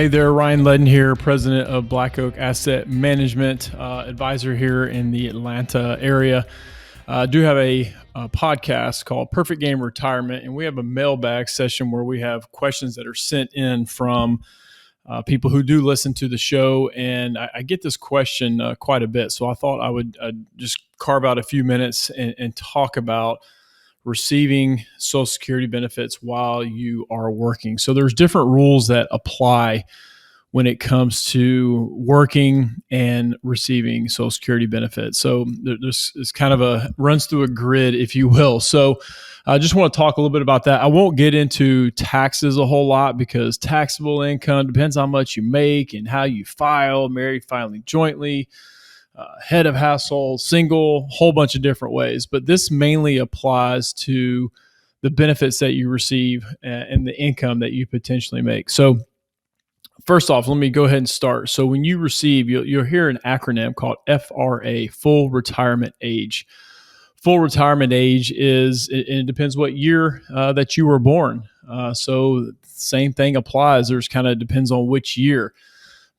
Hey there, Ryan Ledden here, president of Black Oak Asset Management, advisor here in the Atlanta area. I do have a podcast called Perfect Game Retirement, and we have a mailbag session where we have questions that are sent in from people who do listen to the show. And I get this question quite a bit, so I thought I would just carve out a few minutes and talk about receiving Social Security benefits while you are working. So there's different rules that apply when it comes to working and receiving Social Security benefits. So there's it's kind of runs through a grid, if you will. So I just want to talk a little bit about that. I won't get into taxes a whole lot because taxable income depends on how much you make and how you file, married filing jointly, head of household, single, whole bunch of different ways. But this mainly applies to the benefits that you receive and the income that you potentially make. So first off, let me go ahead and start. So when you receive, you'll hear an acronym called FRA, Full Retirement Age. Full retirement age it depends what year that you were born. So same thing applies. There's kind of depends on which year.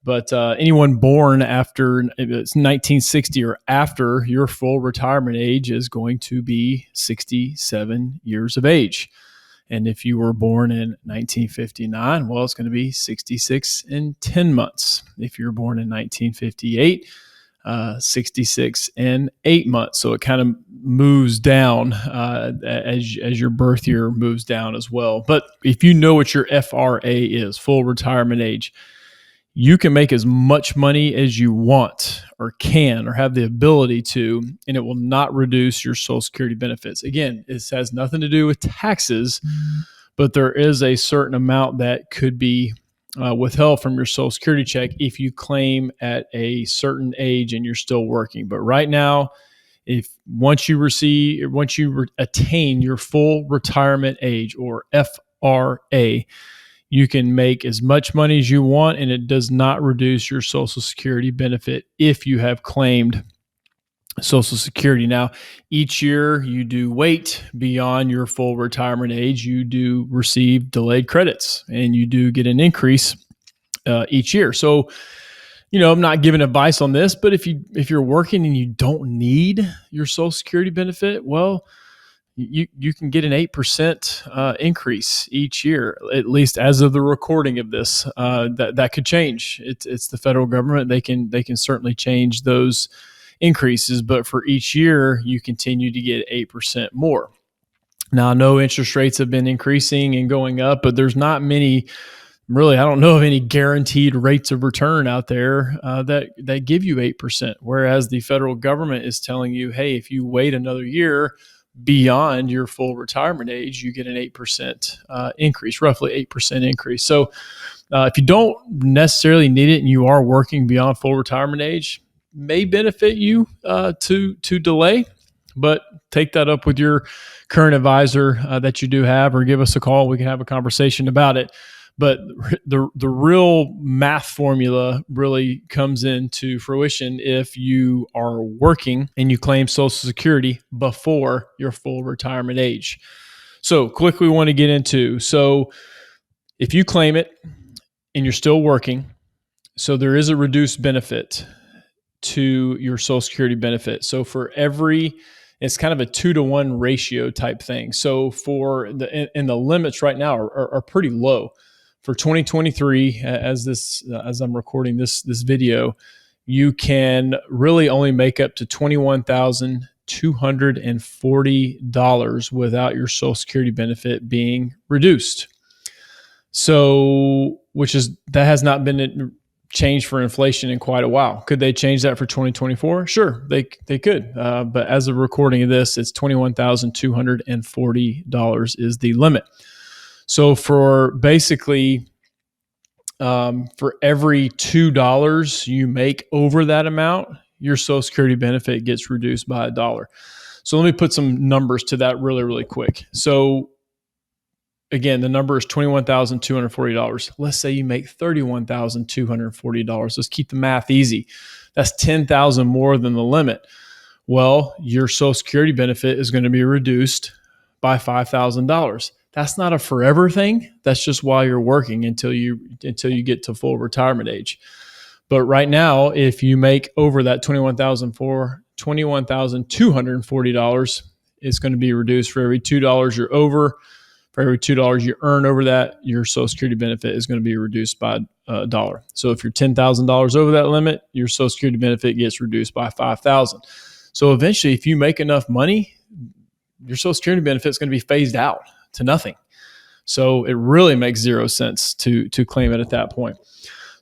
But anyone born after it's 1960 or after, your full retirement age is going to be 67 years of age. And if you were born in 1959, well, it's going to be 66 and 10 months. If you're born in 1958, 66 and 8 months. So it kind of moves down as your birth year moves down as well. But if you know what your FRA is, full retirement age, you can make as much money as you want or can or have the ability to, and it will not reduce your Social Security benefits. Again, it has nothing to do with taxes, but there is a certain amount that could be withheld from your Social Security check if you claim at a certain age and you're still working. But right now, once you attain your full retirement age or FRA, you can make as much money as you want, and it does not reduce your Social Security benefit if you have claimed Social Security. Now, each year you do wait beyond your full retirement age, you do receive delayed credits, and you do get an increase each year. So, I'm not giving advice on this, but if you're working and you don't need your Social Security benefit, well, you can get an 8% increase each year, at least as of the recording of this. That could change. It's the federal government. They can certainly change those increases, but for each year you continue to get 8% more. Now, I know interest rates have been increasing and going up, but there's not many. Really, I don't know of any guaranteed rates of return out there that give you 8%. Whereas the federal government is telling you, hey, if you wait another year beyond your full retirement age, you get an 8% increase, roughly 8% increase. So if you don't necessarily need it and you are working beyond full retirement age, may benefit you to delay, but take that up with your current advisor that you do have, or give us a call. We can have a conversation about it. But the real math formula really comes into fruition if you are working and you claim Social Security before your full retirement age. So quickly we want to get into, so if you claim it and you're still working, so there is a reduced benefit to your Social Security benefit. So for it's kind of a 2-to-1 ratio type thing. So and the limits right now are pretty low. For 2023, as I'm recording this video, you can really only make up to $21,240 without your Social Security benefit being reduced. So, that has not been changed for inflation in quite a while. Could they change that for 2024? Sure, they could. But as of recording of this, it's $21,240 is the limit. So for basically, for every $2 you make over that amount, your Social Security benefit gets reduced by $1. So let me put some numbers to that really, really quick. So again, the number is $21,240. Let's say you make $31,240. Let's keep the math easy. That's $10,000 more than the limit. Well, your Social Security benefit is going to be reduced by $5,000. That's not a forever thing. That's just while you're working until you get to full retirement age. But right now, if you make over that $21,240, it's going to be reduced for every $2 you're over. For every $2 you earn over that, your Social Security benefit is going to be reduced by a dollar. So if you're $10,000 over that limit, your Social Security benefit gets reduced by $5,000. So eventually, if you make enough money, your Social Security benefit is going to be phased out to nothing. So it really makes zero sense to claim it at that point.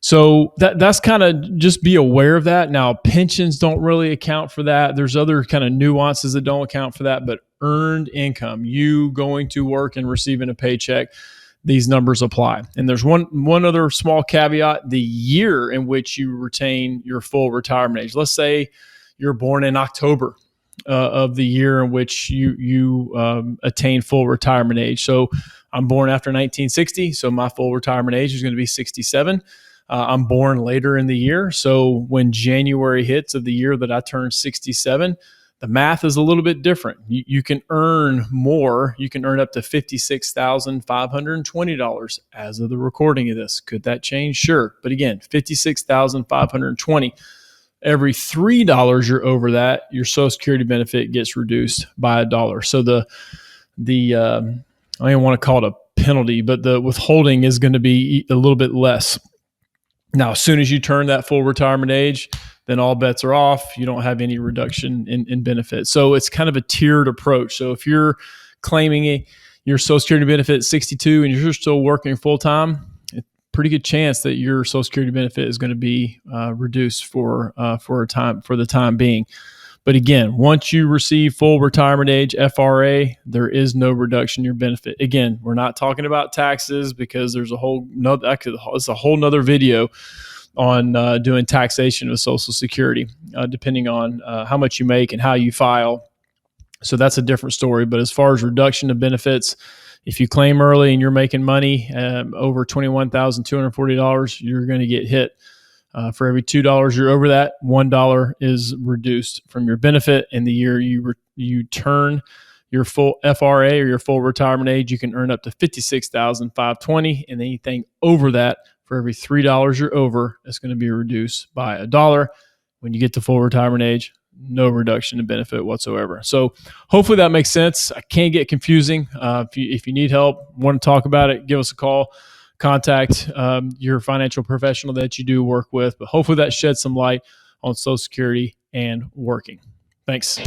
So that's kind of, just be aware of that. Now, pensions don't really account for that. There's other kind of nuances that don't account for that, but earned income, you going to work and receiving a paycheck, these numbers apply. And there's one other small caveat: the year in which you retain your full retirement age. Let's say you're born in October of the year in which you attain full retirement age. So I'm born after 1960, so my full retirement age is going to be 67. I'm born later in the year, so when January hits of the year that I turn 67, the math is a little bit different. You can earn more. You can earn up to $56,520 as of the recording of this. Could that change? Sure. But again, $56,520. Every $3 you're over that, your Social Security benefit gets reduced by $1. So the I don't even want to call it a penalty, but the withholding is going to be a little bit less. Now, as soon as you turn that full retirement age, then all bets are off. You don't have any reduction in benefits. So it's kind of a tiered approach. So if you're claiming your Social Security benefit at 62 and you're still working full time, pretty good chance that your Social Security benefit is going to be reduced for the time being. But again, once you receive full retirement age, FRA, there is no reduction in your benefit. Again, we're not talking about taxes, because there's it's a whole nother video on doing taxation of Social Security, depending on how much you make and how you file. So that's a different story. But as far as reduction of benefits, if you claim early and you're making money over $21,240, you're going to get hit. For every $2 you're over that, $1 is reduced from your benefit. In the year you turn your full FRA or your full retirement age, you can earn up to $56,520, and anything over that, for every $3 you're over, it's going to be reduced by $1. When you get to full retirement age, no reduction in benefit whatsoever. So hopefully that makes sense. I can get confusing. If you need help, want to talk about it, give us a call. Contact your financial professional that you do work with. But hopefully that sheds some light on Social Security and working. Thanks.